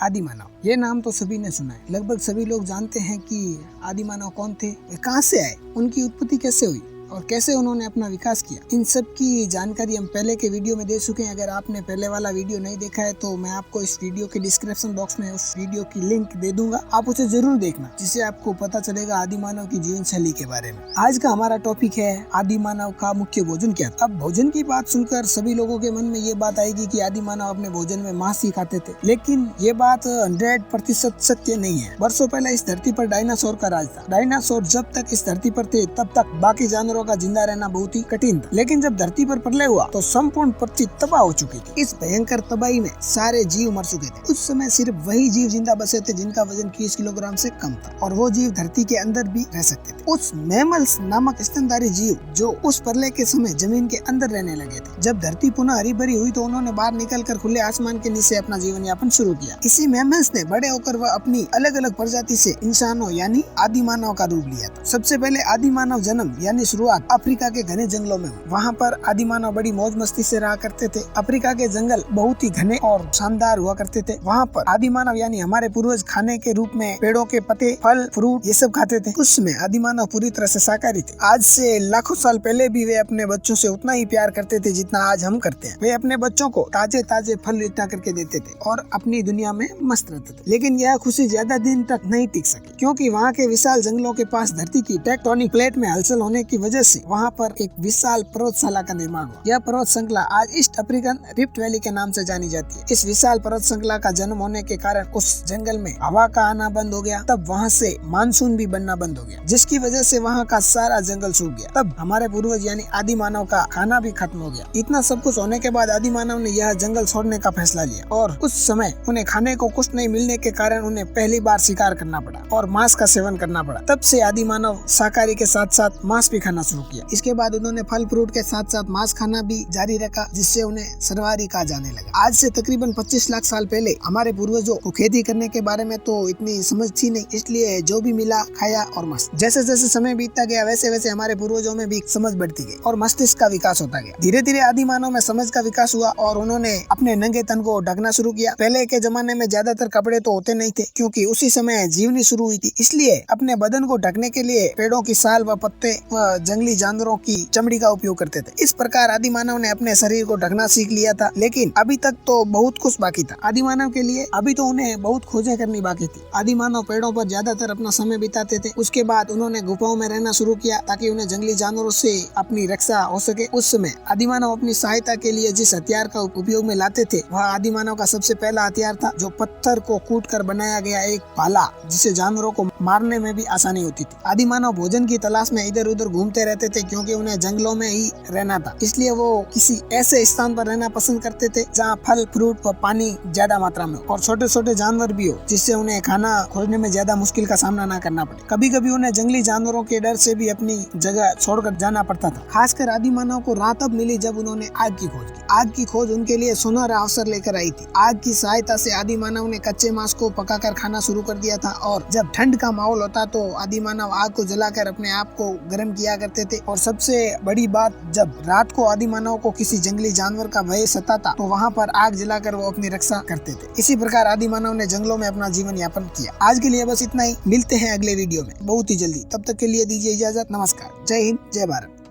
आदि मानव। ये नाम तो सभी ने सुना है, लगभग सभी लोग जानते हैं कि आदि मानव कौन थे, वे कहाँ से आए, उनकी उत्पत्ति कैसे हुई और कैसे उन्होंने अपना विकास किया। इन सब की जानकारी हम पहले के वीडियो में दे चुके हैं। अगर आपने पहले वाला वीडियो नहीं देखा है तो मैं आपको इस वीडियो के डिस्क्रिप्शन बॉक्स में उस वीडियो की लिंक दे दूंगा, आप उसे जरूर देखना, जिससे आपको पता चलेगा आदि मानव की जीवन शैली के बारे में। आज का हमारा टॉपिक है आदि मानव का मुख्य भोजन क्या था। अब भोजन की बात सुनकर सभी लोगों के मन में ये बात आएगी कि आदि मानव अपने भोजन में मांस ही खाते थे, लेकिन ये बात 100% सत्य नहीं है। वर्षों पहले इस धरती पर डायनासोर का राज था। डायनासोर जब तक इस धरती पर थे तब तक बाकी जानवरों का जिंदा रहना बहुत ही कठिन था, लेकिन जब धरती पर प्रलय हुआ तो संपूर्ण पृथ्वी तबाह हो चुकी थी। इस भयंकर तबाही में सारे जीव मर चुके थे। उस समय सिर्फ वही जीव जिंदा बचे थे जिनका वजन 30 किलोग्राम से कम था, और वो जीव धरती के अंदर भी रह सकते थे। उस मैमल्स नामक स्तनधारी जीव जो उस प्रलय के समय जमीन के अंदर रहने लगे थे। जब धरती पुनः हरी भरी हुई तो उन्होंने बाहर निकलकर खुले आसमान के नीचे अपना जीवन यापन शुरू किया। इसी मैमल्स ने बड़े होकर वह अपनी अलग अलग प्रजाति से इंसानों यानी आदि मानव का रूप लिया था। सबसे पहले आदि मानव जन्म यानी शुरुआत अफ्रीका के घने जंगलों में हुई। वहाँ पर आदि मानव बड़ी मौज मस्ती से रहा करते थे। अफ्रीका के जंगल बहुत ही घने और शानदार हुआ करते थे। वहाँ पर आदि मानव यानी हमारे पूर्वज खाने के रूप में पेड़ों के पत्ते, फल, फ्रूट ये सब खाते थे। उस समय आदि मानव पूरी तरह से शाकाहारी थे। आज से लाखों साल पहले भी वे अपने बच्चों से उतना ही प्यार करते थे जितना आज हम करते हैं। वे अपने बच्चों को ताजे ताजे फल इकट्ठा करके देते थे और अपनी दुनिया में मस्त रहते थे। लेकिन यह खुशी ज्यादा दिन तक नहीं टिक सकी, क्योंकि वहाँ के विशाल जंगलों के पास धरती की टेक्टोनिक प्लेट में हलचल होने की वजह से वहाँ पर एक विशाल पर्वतशाला का निर्माण हुआ। यह पर्वत श्रृंखला आज ईस्ट अफ्रीकन रिफ्ट वैली के नाम से जानी जाती है। इस विशाल पर्वत श्रृंखला का जन्म होने के कारण उस जंगल में हवा का आना बंद हो गया। तब वहाँ से मानसून भी बनना बंद हो गया, जिसकी वजह से वहाँ का सारा जंगल सूख गया। तब हमारे पूर्वज यानी आदि मानव का खाना भी खत्म हो गया। इतना सब कुछ होने के बाद आदि मानव ने यह जंगल छोड़ने का फैसला लिया, और उस समय उन्हें खाने को कुछ नहीं मिलने के कारण उन्हें पहली बार शिकार करना पड़ा और मांस का सेवन करना पड़ा। तब से आदि मानव शाकाहारी के साथ साथ मांस भी खाना शुरू किया। इसके बाद उन्होंने फल फ्रूट के साथ साथ मांस खाना भी जारी रखा, जिससे उन्हें सर्वाहारी कहा जाने लगा। आज से तकरीबन 25 लाख साल पहले हमारे पूर्वजों को खेती करने के बारे में तो इतनी समझ थी नहीं, इसलिए जो भी मिला खाया और मस्त। जैसे जैसे समय बीतता गया वैसे वैसे हमारे पूर्वजों में भी समझ बढ़ती गई और मस्तिष्क का विकास होता गया। धीरे धीरे आदि मानव में समझ का विकास हुआ और उन्होंने अपने नंगे तन को ढकना शुरू किया। पहले के जमाने में ज्यादातर कपड़े तो होते नहीं थे, क्योंकि उसी समय जीवनी शुरू हुई थी, इसलिए अपने बदन को ढकने के लिए पेड़ों की साल व पत्ते व जंगली जानवरों की चमड़ी का उपयोग करते थे। इस प्रकार आदि मानव ने अपने शरीर को ढकना सीख लिया था, लेकिन अभी तक तो बहुत कुछ बाकी था आदि मानव के लिए। अभी तो उन्हें बहुत खोजें करनी बाकी थी। आदि मानव पेड़ों पर ज्यादातर अपना समय बिताते थे। उसके बाद उन्होंने गुफाओं में रहना शुरू किया ताकि उन्हें जंगली जानवरों से अपनी रक्षा हो सके। उस समय आदि मानव अपनी सहायता के लिए जिस हथियार का उपयोग में लाते थे वह आदि मानव का सबसे पहला हथियार था, जो पत्थर को कूट कर बनाया गया एक भाला, जिससे जानवरों को मारने में भी आसानी होती थी। आदि मानव भोजन की तलाश में इधर उधर घूमते रहते थे, क्योंकि उन्हें जंगलों में ही रहना था, इसलिए वो किसी ऐसे स्थान पर रहना पसंद करते थे जहाँ फल फ्रूट व पानी ज्यादा मात्रा में और छोटे छोटे जानवर भी हो, जिससे उन्हें खाना खोजने में ज्यादा मुश्किल का सामना न करना पड़े। कभी कभी उन्हें जंगली जानवरों के डर से भी अपनी जगह छोड़कर जाना पड़ता था। खासकर आदि मानव को रात अब मिली जब उन्होंने आग की खोज की। आग की खोज उनके लिए सुनहरा अवसर लेकर आई थी। आग की सहायता से आदि मानव ने कच्चे मांस को पकाकर खाना शुरू कर दिया था, और जब ठंड का माहौल होता तो आदि मानव आग को जलाकर अपने आप को गर्म किया करते थे। और सबसे बड़ी बात, जब रात को आदि मानव को किसी जंगली जानवर का भय सताता तो वहाँ पर आग जलाकर वो अपनी रक्षा करते थे। इसी प्रकार आदि मानव ने जंगलों में अपना जीवन यापन किया। आज के लिए बस इतना ही, मिलते हैं अगले वीडियो में बहुत ही जल्दी। तब तक के लिए दीजिए इजाजत। नमस्कार, जय हिंद, जय भारत।